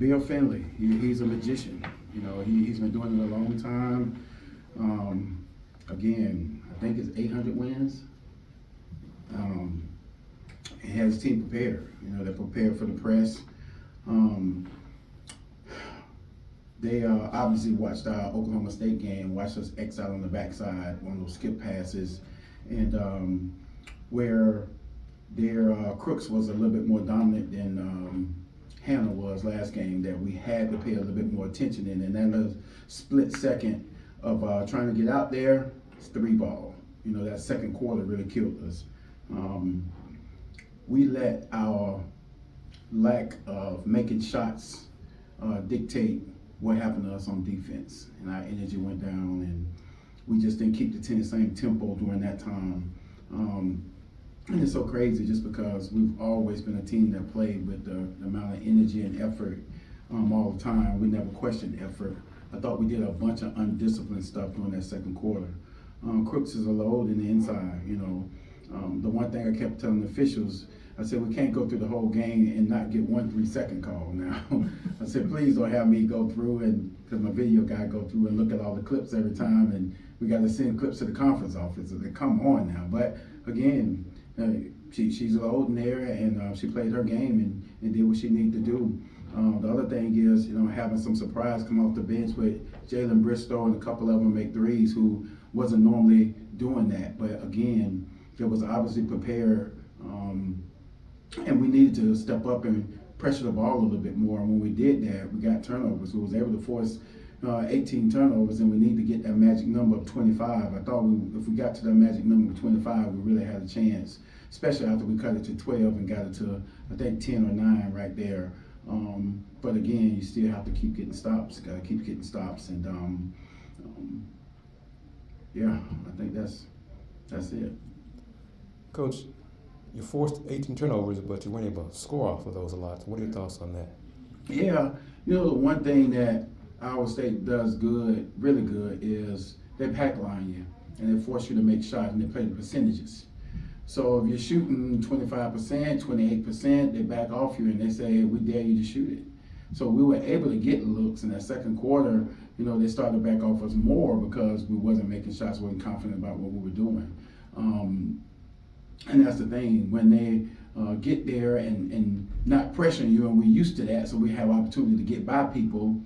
Bill Finley, he's a magician. He's been doing it a long time. Again, I think it's 800 wins. He has his team prepared. They're prepared for the press. They obviously watched our Oklahoma State game, watched us X out on the backside, one of those skip passes, and where their Crooks was a little bit more dominant than Hannah was last game, that we had to pay a little bit more attention in. And then a split second of trying to get out there, it's 3-ball. That second quarter really killed us. We let our lack of making shots dictate what happened to us on defense, and our energy went down, and we just didn't keep the same tempo during that time. And it's so crazy just because we've always been a team that played with the amount of energy and effort all the time. We never questioned effort. I thought we did a bunch of undisciplined stuff during that second quarter. Crooks is a load in the inside. The one thing I kept telling the officials, I said, we can't go through the whole game and not get 1 3-second call now. I said, please don't have me go through, and because my video guy go through and look at all the clips every time, and we got to send clips to the conference office. So they come on now. But again, she's old in there, and she played her game and did what she needed to do. The other thing is, having some surprise come off the bench with Jalen Bristow and a couple of them make threes who wasn't normally doing that. But again, it was obviously prepared, and we needed to step up and pressure the ball a little bit more. And when we did that, we got turnovers. We was able to force 18 turnovers, and we need to get that magic number of 25. I thought if we got to that magic number of 25, we really had a chance, especially after we cut it to 12 and got it to, I think, 10 or 9 right there. But again, you still have to keep getting stops. Got to keep getting stops, and yeah, I think that's it. Coach, you forced 18 turnovers, but you weren't able to score off of those a lot. What are your thoughts on that? Yeah, the one thing that Iowa State does good, really good, is they pack line you and they force you to make shots, and they play the percentages. So if you're shooting 25%, 28%, they back off you and they say, we dare you to shoot it. So we were able to get looks in that second quarter. They started to back off us more because we wasn't making shots, wasn't confident about what we were doing. And that's the thing, when they get there and not pressuring you, and we're used to that, so we have opportunity to get by people.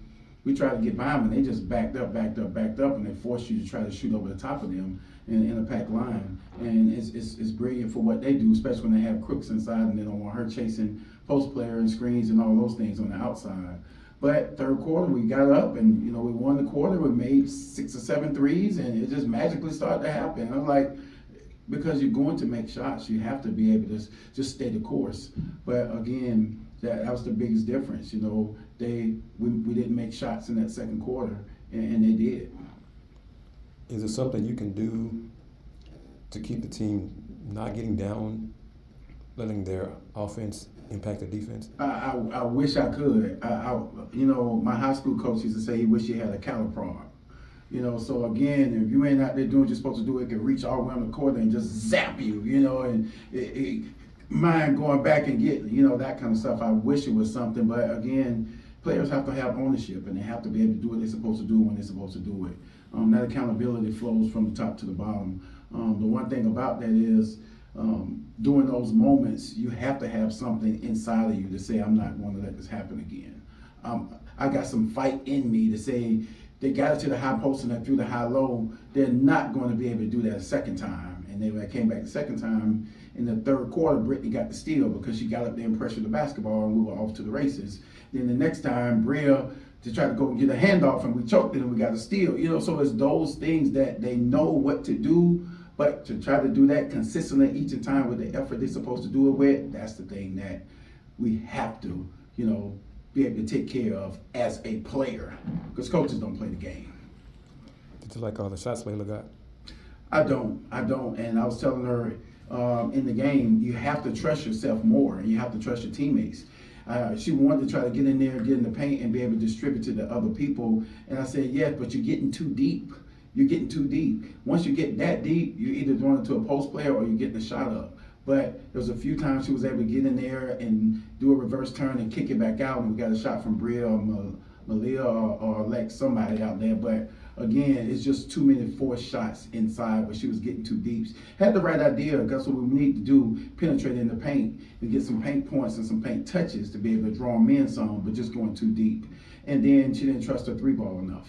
We try to get by them, and they just backed up, and they force you to try to shoot over the top of them in a packed line. And it's brilliant for what they do, especially when they have Crooks inside and they don't want her chasing post player and screens and all those things on the outside. But third quarter, we got up and, we won the quarter. We made 6 or 7 threes, and it just magically started to happen. I'm like, because you're going to make shots, you have to be able to just stay the course. But again, that was the biggest difference. We didn't make shots in that second quarter, and they did. Is it something you can do to keep the team not getting down, letting their offense impact the defense? I wish I could. My high school coach used to say he wished he had a cattle prod. So again, if you ain't out there doing what you're supposed to do, it can reach all the way on the court and just zap you, and mind going back and get, that kind of stuff. I wish it was something, but again, players have to have ownership, and they have to be able to do what they're supposed to do when they're supposed to do it. That accountability flows from the top to the bottom. The one thing about that is, during those moments, you have to have something inside of you to say, I'm not going to let this happen again. I got some fight in me to say, they got it to the high post and then through the high low, they're not going to be able to do that a second time. And then when I came back the second time, in the third quarter, Brittany got the steal because she got up there and pressured the basketball, and we were off to the races. Then the next time, Bria to try to go and get a handoff, and we choked it and we got a steal. So it's those things that they know what to do, but to try to do that consistently each time with the effort they're supposed to do it with, that's the thing that we have to, be able to take care of as a player, because coaches don't play the game. Did you like all the shots Layla got? I don't, and I was telling her in the game, you have to trust yourself more, and you have to trust your teammates. She wanted to try to get in there, get in the paint, and be able to distribute to the other people, and I said, yes, but you're getting too deep. You're getting too deep. Once you get that deep, you're either throwing it to a post player or you're getting a shot up. But there was a few times she was able to get in there and do a reverse turn and kick it back out, and we got a shot from Bria or Malia or Lex, somebody out there. But again, it's just too many forced shots inside where she was getting too deep. Had the right idea. That's what we need to do, penetrate in the paint and get some paint points and some paint touches to be able to draw them in some, but just going too deep. And then she didn't trust her 3-ball enough.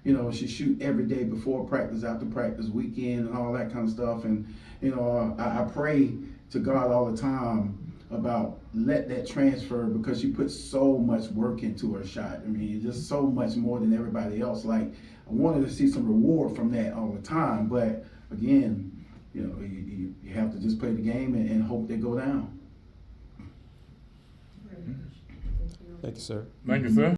You know, she shoot every day before practice, after practice, weekend, and all that kind of stuff. And, you know, I pray to God all the time about let that transfer, because she put so much work into her shot. I mean, just so much more than everybody else. Like, I wanted to see some reward from that all the time. But again, you know, you have to just play the game and hope they go down. Thank you, sir. Thank you, sir.